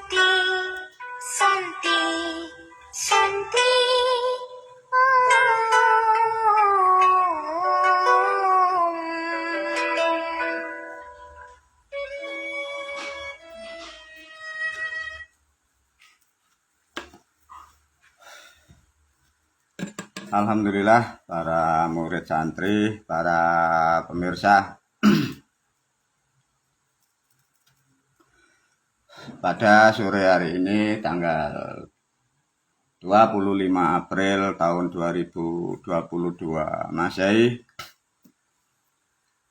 Santi, Santi, Santi. Alhamdulillah para murid santri, para pemirsa, pada sore hari ini tanggal 25 April tahun 2022 Masehi,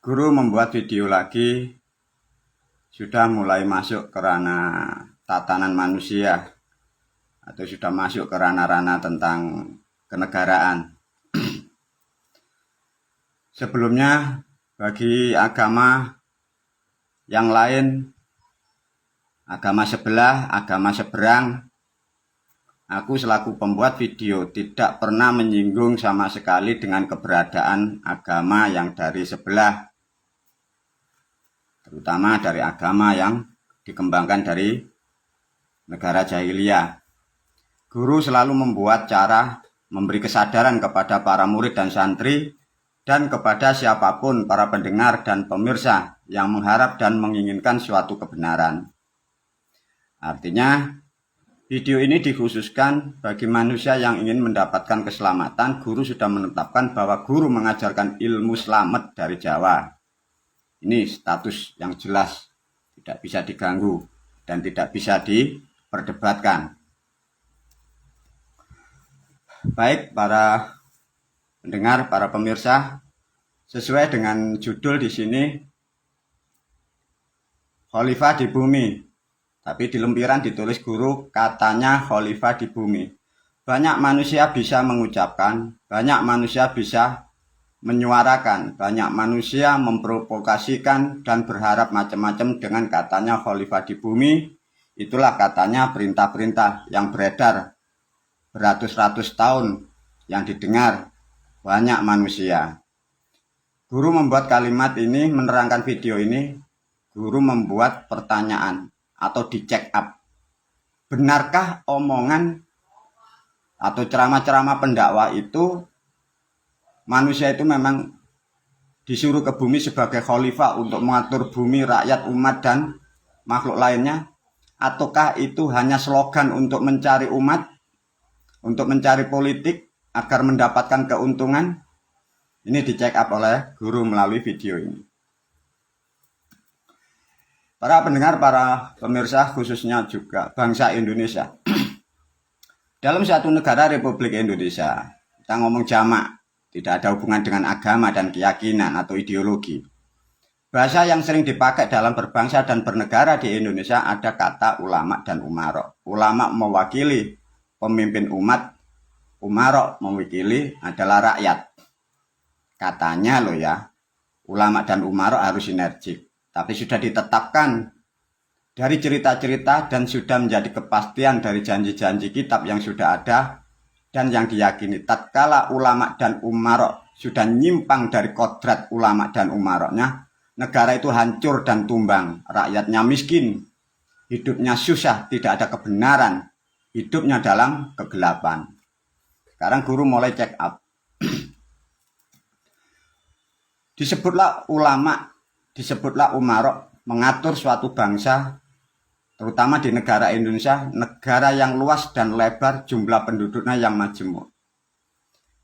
guru membuat video lagi, sudah mulai masuk ke ranah tatanan manusia atau sudah masuk ke ranah-ranah tentang kenegaraan. Sebelumnya bagi agama yang lain, agama sebelah, agama seberang, aku selaku pembuat video tidak pernah menyinggung sama sekali dengan keberadaan agama yang dari sebelah, terutama dari agama yang dikembangkan dari negara jahiliyah. Guru selalu membuat cara memberi kesadaran kepada para murid dan santri dan kepada siapapun para pendengar dan pemirsa yang mengharap dan menginginkan suatu kebenaran. Artinya, video ini dikhususkan bagi manusia yang ingin mendapatkan keselamatan. Guru sudah menetapkan bahwa guru mengajarkan ilmu selamat dari Jawa. Ini status yang jelas, tidak bisa diganggu dan tidak bisa diperdebatkan. Baik para pendengar, para pemirsa, sesuai dengan judul di sini, Khalifah di bumi. Tapi di lempiran ditulis guru, katanya khalifah di bumi. Banyak manusia bisa mengucapkan, banyak manusia bisa menyuarakan, banyak manusia memprovokasikan dan berharap macam-macam dengan katanya khalifah di bumi. Itulah katanya perintah-perintah yang beredar beratus-ratus tahun yang didengar banyak manusia. Guru membuat kalimat ini, menerangkan video ini, guru membuat pertanyaan atau di-check up. Benarkah omongan atau ceramah-ceramah pendakwa itu manusia itu memang disuruh ke bumi sebagai khalifah untuk mengatur bumi, rakyat, umat, dan makhluk lainnya? Ataukah itu hanya slogan untuk mencari umat, untuk mencari politik agar mendapatkan keuntungan? Ini di-check up oleh guru melalui video ini. Para pendengar, para pemirsa, khususnya juga bangsa Indonesia. Dalam satu negara Republik Indonesia, kita ngomong jamak, tidak ada hubungan dengan agama dan keyakinan atau ideologi. Bahasa yang sering dipakai dalam berbangsa dan bernegara di Indonesia ada kata ulama dan umaro. Ulama mewakili pemimpin umat, umaro mewakili adalah rakyat. Katanya loh ya, ulama dan umaro harus sinergik. Tapi sudah ditetapkan dari cerita-cerita dan sudah menjadi kepastian dari janji-janji kitab yang sudah ada dan yang diyakini. Tatkala ulama dan umaro sudah nyimpang dari kodrat ulama dan umaroknya, negara itu hancur dan tumbang. Rakyatnya miskin, hidupnya susah, tidak ada kebenaran, hidupnya dalam kegelapan. Sekarang guru mulai check up. Disebutlah ulama, disebutlah umarok mengatur suatu bangsa, terutama di negara Indonesia, negara yang luas dan lebar, jumlah penduduknya yang majemuk.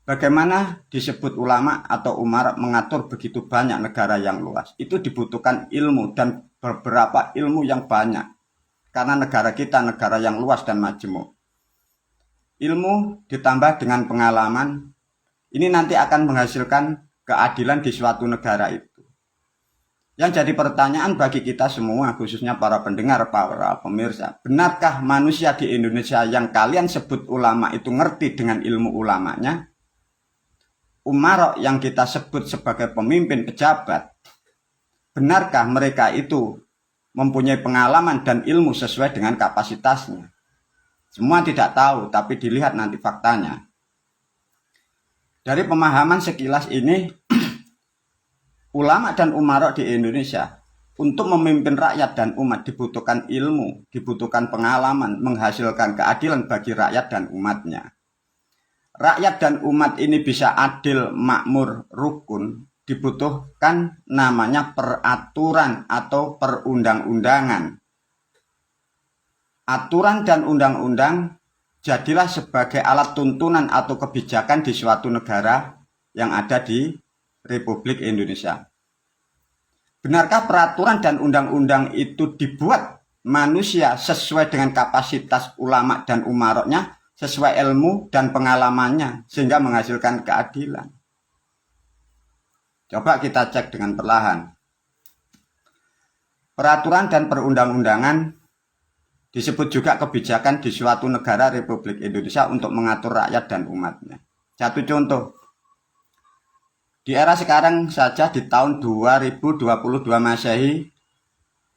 Bagaimana disebut ulama atau umarok mengatur begitu banyak negara yang luas? Itu dibutuhkan ilmu dan beberapa ilmu yang banyak. Karena negara kita negara yang luas dan majemuk. Ilmu ditambah dengan pengalaman, ini nanti akan menghasilkan keadilan di suatu negara itu. Yang jadi pertanyaan bagi kita semua, khususnya para pendengar, para pemirsa, benarkah manusia di Indonesia yang kalian sebut ulama itu ngerti dengan ilmu ulamanya? Umarok yang kita sebut sebagai pemimpin pejabat, benarkah mereka itu mempunyai pengalaman dan ilmu sesuai dengan kapasitasnya? Semua tidak tahu, tapi dilihat nanti faktanya. Dari pemahaman sekilas ini, ulama dan umarok di Indonesia Untuk memimpin rakyat dan umat dibutuhkan ilmu, dibutuhkan pengalaman, menghasilkan keadilan bagi rakyat dan umatnya. Rakyat dan umat ini bisa adil, makmur, rukun, dibutuhkan namanya peraturan atau perundang-undangan. Aturan dan undang-undang jadilah sebagai alat tuntunan atau kebijakan di suatu negara yang ada di Republik Indonesia. Benarkah peraturan dan undang-undang itu dibuat manusia sesuai dengan kapasitas ulama dan umaroknya, sesuai ilmu dan pengalamannya, sehingga menghasilkan keadilan? Coba kita cek dengan perlahan. Peraturan dan perundang-undangan disebut juga kebijakan di suatu negara Republik Indonesia untuk mengatur rakyat dan umatnya. Satu contoh. Di era sekarang saja di tahun 2022 Masehi,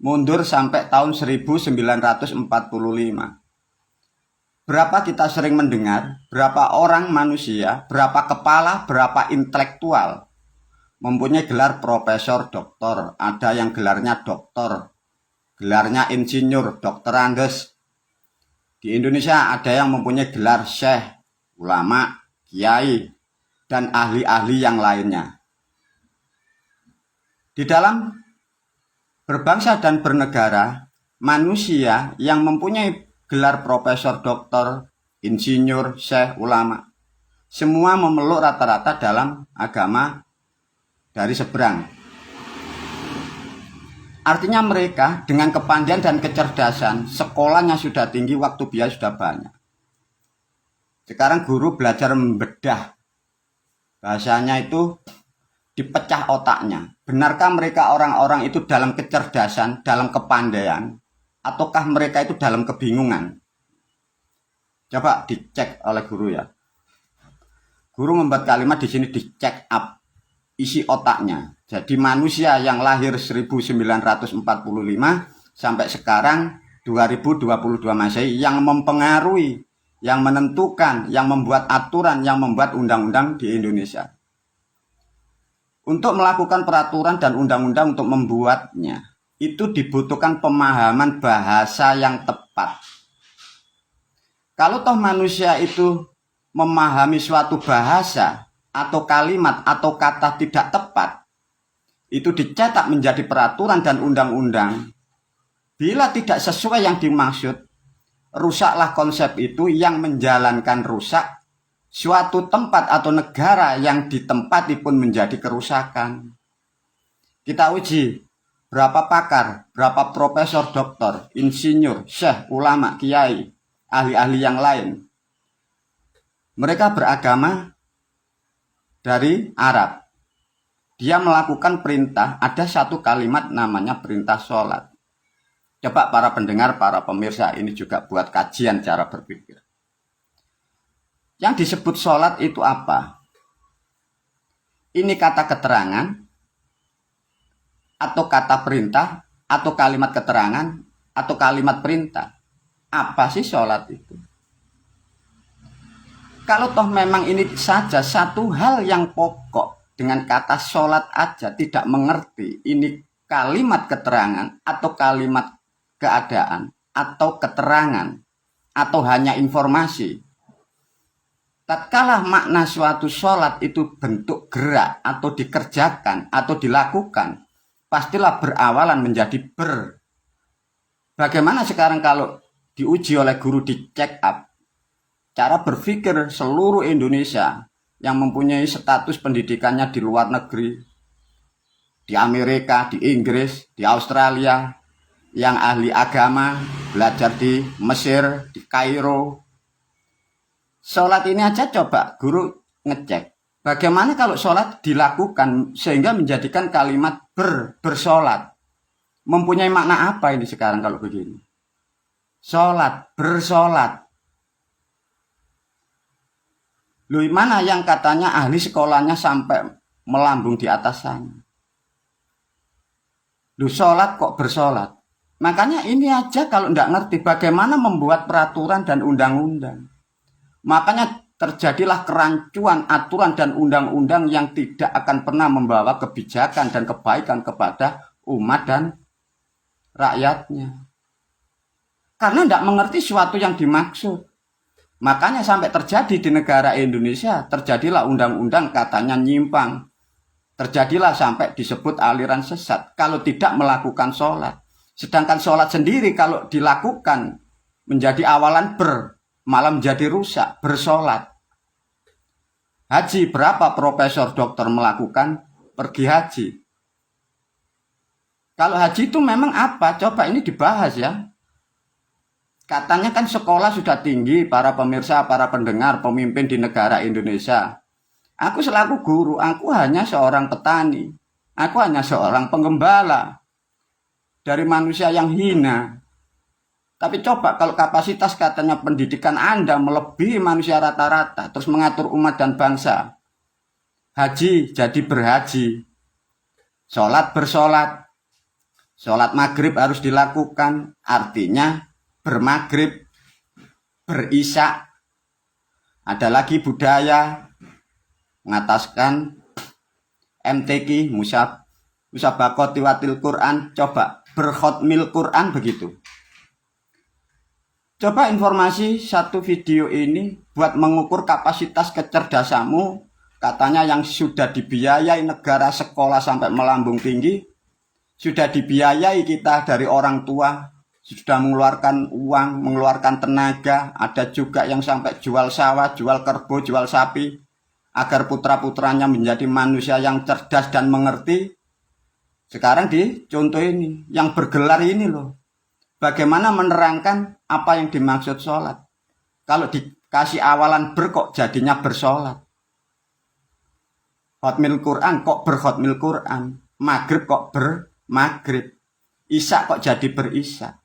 mundur sampai tahun 1945. Berapa kita sering mendengar, berapa orang manusia, berapa kepala, berapa intelektual mempunyai gelar profesor, doktor, ada yang gelarnya doktor, gelarnya insinyur, dokter Andes. Di Indonesia ada yang mempunyai gelar syekh, ulama, kiai, dan ahli-ahli yang lainnya. Di dalam berbangsa dan bernegara, manusia yang mempunyai gelar profesor, doktor, insinyur, syekh, ulama, semua memeluk rata-rata dalam agama dari seberang. Artinya mereka dengan kepandaian dan kecerdasan, sekolahnya sudah tinggi, waktu biaya sudah banyak. Sekarang guru belajar membedah. Bahasanya itu dipecah otaknya. Benarkah mereka orang-orang itu dalam kecerdasan, dalam kepandaian, ataukah mereka itu dalam kebingungan? Coba dicek oleh guru ya. Guru membuat kalimat di sini dicek up isi otaknya. Jadi manusia yang lahir 1945 sampai sekarang 2022 Masehi yang mempengaruhi, yang menentukan, yang membuat aturan, yang membuat undang-undang di Indonesia. Untuk melakukan peraturan dan undang-undang untuk membuatnya, itu dibutuhkan pemahaman bahasa yang tepat. Kalau toh manusia itu memahami suatu bahasa atau kalimat atau kata tidak tepat, itu dicetak menjadi peraturan dan undang-undang. Bila tidak sesuai yang dimaksud, rusaklah konsep itu, yang menjalankan rusak. Suatu tempat atau negara yang ditempati pun menjadi kerusakan. Kita uji berapa pakar, berapa profesor, doktor, insinyur, syekh, ulama, kiai, ahli-ahli yang lain. Mereka beragama dari Arab. Dia melakukan perintah, ada satu kalimat namanya perintah sholat. Coba para pendengar, para pemirsa ini juga buat kajian cara berpikir. Yang disebut sholat itu apa? Ini kata keterangan, atau kata perintah, atau kalimat keterangan, atau kalimat perintah. Apa sih sholat itu? Kalau toh memang ini saja satu hal yang pokok, dengan kata sholat aja tidak mengerti ini kalimat keterangan, atau kalimat keadaan, atau keterangan, atau hanya informasi. Tatkala makna suatu sholat itu bentuk gerak, atau dikerjakan, atau dilakukan, pastilah berawalan menjadi ber. Bagaimana sekarang kalau diuji oleh guru di check up, cara berpikir seluruh Indonesia yang mempunyai status pendidikannya di luar negeri, di Amerika, di Inggris, di Australia, yang ahli agama, belajar di Mesir, di Kairo. Sholat ini aja coba guru ngecek. Bagaimana kalau sholat dilakukan sehingga menjadikan kalimat bersolat. Mempunyai makna apa ini sekarang kalau begini? Sholat, bersolat. Loh, mana yang katanya ahli sekolahnya sampai melambung di atas sana? Loh, sholat kok bersolat? Makanya ini aja kalau nggak ngerti bagaimana membuat peraturan dan undang-undang. Makanya terjadilah kerancuan aturan dan undang-undang yang tidak akan pernah membawa kebijakan dan kebaikan kepada umat dan rakyatnya. Karena tidak mengerti sesuatu yang dimaksud. Makanya sampai terjadi di negara Indonesia, terjadilah undang-undang katanya nyimpang. Terjadilah sampai disebut aliran sesat kalau tidak melakukan sholat. Sedangkan sholat sendiri kalau dilakukan menjadi awalan malah menjadi rusak, bersolat. Haji, berapa profesor dokter melakukan pergi haji? Kalau haji itu memang apa? Coba ini dibahas ya. Katanya kan sekolah sudah tinggi, para pemirsa, para pendengar, pemimpin di negara Indonesia. Aku selaku guru, aku hanya seorang petani. Aku hanya seorang penggembala. Dari manusia yang hina. Tapi coba kalau kapasitas katanya pendidikan Anda melebihi manusia rata-rata, terus mengatur umat dan bangsa. Haji jadi berhaji. Sholat bersolat. Sholat maghrib harus dilakukan. Artinya bermaghrib, berisya. Ada lagi budaya mengataskan MTQ, musabaqah tilawatil Quran. Coba berkhotmil Quran begitu. Coba informasi satu video ini buat mengukur kapasitas kecerdasanmu. Katanya yang sudah dibiayai negara sekolah sampai melambung tinggi. Sudah dibiayai kita dari orang tua. Sudah mengeluarkan uang, mengeluarkan tenaga. Ada juga yang sampai jual sawah, jual kerbau, jual sapi. Agar putra-putranya menjadi manusia yang cerdas dan mengerti. Sekarang contoh ini, yang bergelar ini loh. Bagaimana menerangkan apa yang dimaksud sholat. Kalau dikasih awalan kok jadinya bersolat. Khotmil Quran kok berkhotmil Quran. Maghrib kok bermaghrib. Isya kok jadi berisya.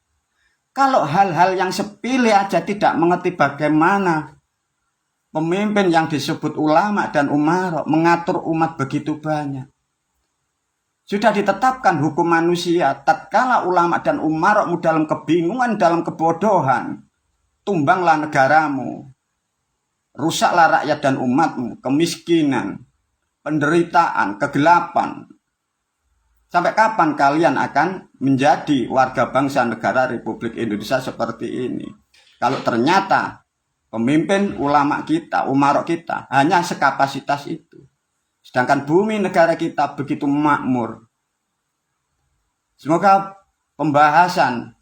Kalau hal-hal yang sepele aja tidak mengerti bagaimana pemimpin yang disebut ulama dan umara mengatur umat begitu banyak. Sudah ditetapkan hukum manusia, tatkala ulama dan umarokmu dalam kebingungan, dalam kebodohan, tumbanglah negaramu, rusaklah rakyat dan umatmu, kemiskinan, penderitaan, kegelapan. Sampai kapan kalian akan menjadi warga bangsa negara Republik Indonesia seperti ini? Kalau ternyata pemimpin ulama kita, umarok kita, hanya sekapasitas itu. Sedangkan bumi negara kita begitu makmur. Semoga pembahasan,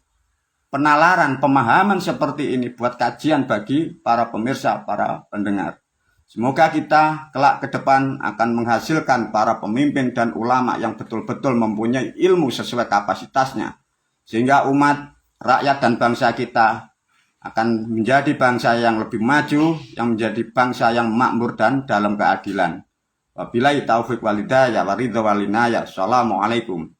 penalaran, pemahaman seperti ini buat kajian bagi para pemirsa, para pendengar. Semoga kita kelak ke depan akan menghasilkan para pemimpin dan ulama yang betul-betul mempunyai ilmu sesuai kapasitasnya. Sehingga umat, rakyat dan bangsa kita akan menjadi bangsa yang lebih maju, yang menjadi bangsa yang makmur dan dalam keadilan. Wabillahi taufiq walhidayah wa ridha wal inayah. Assalamualaikum.